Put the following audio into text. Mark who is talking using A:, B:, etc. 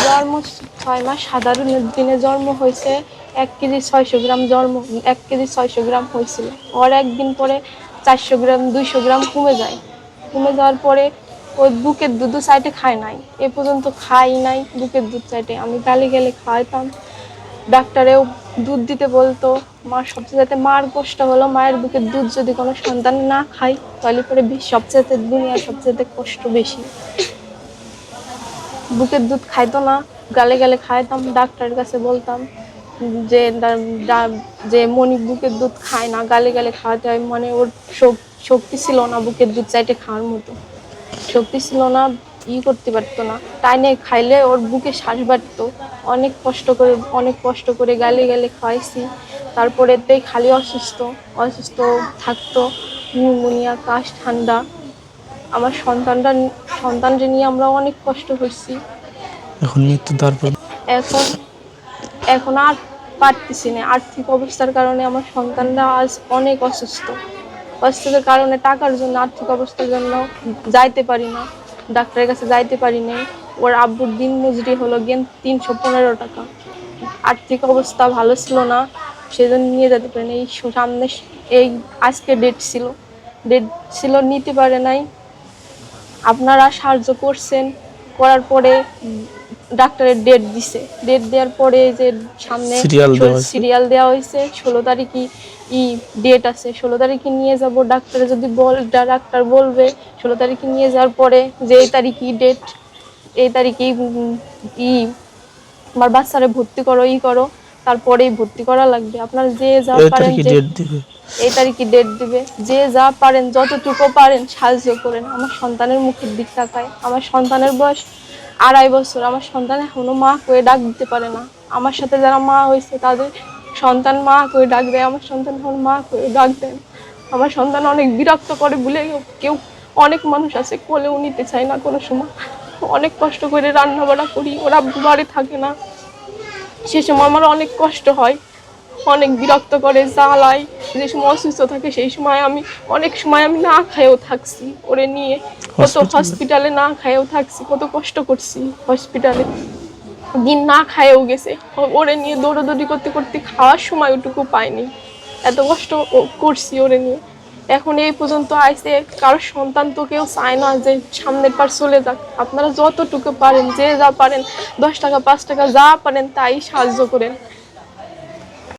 A: জন্ম 6 মাস সাধারণ দিনে জন্ম হয়েছে। 1 কেজি 600 গ্রাম 1 কেজি 600 গ্রাম হয়েছিল। ওর একদিন পরে 400 গ্রাম 200 গ্রাম কমে যায়। কমে যাওয়ার পরে ওই বুকের দুধও চাইটে খায় নাই, এ পর্যন্ত খাই নাই বুকের দুধ চাইটে। আমি গালি গেলে খাওয়াইতাম, ডাক্তারেও দুধ দিতে বলতো। সবচেয়ে মার কষ্ট হলো, মায়ের বুকের দুধ যদি কোনো সন্তান না খায় তাহলে পরে সবচেয়ে দুনিয়ার সবচেয়ে কষ্ট বেশি। বুকের দুধ খাইতো না, গালে গালে খাইতাম, ডাক্তারের কাছে বলতাম যে যে মনি বুকের দুধ খায় না, গালে গালে খাওয়াতে হয়, মানে ওর শক্তি ছিল না বুকের দুধ চাইটে খাওয়ার মতো, শক্তি ছিল না, করতে পারতো না। টাইনে খাইলে ওর বুকে শ্বাস বাড়তো। অনেক কষ্ট করে গালে গালে খাওয়াইছি। তারপরে খালি অসুস্থ অসুস্থ থাকতো, নিউমোনিয়া, কাশ, ঠান্ডা। আমার সন্তানকে নিয়ে আমরা অনেক কষ্ট করছি।
B: এখন মৃত্যু তারপর
A: এখন এখন আর পারতেছি না, আর্থিক অবস্থার কারণে আমার সন্তানরা আজ অনেক অসুস্থ। অসুস্থতার কারণে টাকার জন্য, আর্থিক অবস্থার জন্য যাইতে পারি না, ডাক্তারের কাছে যাইতে পারি না। ওর আব্বুর দিন মজুরি হলো 315 টাকা। আর্থিক অবস্থা ভালো ছিল না, সেজন্য নিয়ে যেতে পারি না। সামনে আজকে ডেট ছিল নিতে পারে নাই। আপনারা সাহায্য করছেন, করার পরে ডাক্তারের ডেট দিছে, ডেট দেওয়ার পরে যে সামনে সিরিয়াল দেওয়া হয়েছে, 16 তারিখই ডেট আছে, 16 তারিখে নিয়ে যাব। ডাক্তারে যদি ডাক্তার বলবে 16 তারিখে নিয়ে যাওয়ার পরে যে এই তারিখই ডেট, এই তারিখেই আমার বাচ্চারে ভর্তি করো, তারপরেই ভর্তি করা লাগবে। আপনারা যে যা পারেন, এই তারিখে ডেট দিবে, যে যা পারেন যতটুকু পারেন সাহায্য করেন। আমার সন্তানের মুখের দিক তাকায়। আমার সন্তানের বয়স 2.5 বছর। আমার সন্তান এখনো মা করে ডাক দিতে পারে না। আমার সাথে যারা মা হয়েছে তাদের সন্তান মা করে ডাক দেয়, আমার সন্তান এখন মা করে ডাক দেন। আমার সন্তান অনেক বিরক্ত করে বলে কেউ, অনেক মানুষ আছে কোলেও নিতে চায় না কোনো সময়। অনেক কষ্ট করে রান্না বাড়া করি, ওরা বাড়ি থাকে না, সে সময় আমার অনেক কষ্ট হয়, অনেক বিরক্ত করে, জ্বালায়। যে সময় অসুস্থ থাকে সেই সময় অনেক সময় আমি না খাইয়েও থাকছি ওরে নিয়ে, কত হসপিটালে না খাইয়েও থাকছি, কত কষ্ট করছি হসপিটালে, দিন না খাইয়েও গেছে। ওরে নিয়ে দৌড়াদৌড়ি করতে করতে খাওয়ার সময় ওটুকু পাইনি, এত কষ্ট করছি ওরে নিয়ে। এখন এই পর্যন্ত আইসে, কারোর সন্তান তো কেউ চায় না যে সামনের পার চলে যাক। আপনারা যতটুকু পারেন, যে যা পারেন, 10 টাকা 5 টাকা যা পারেন তাই সাহায্য করেন।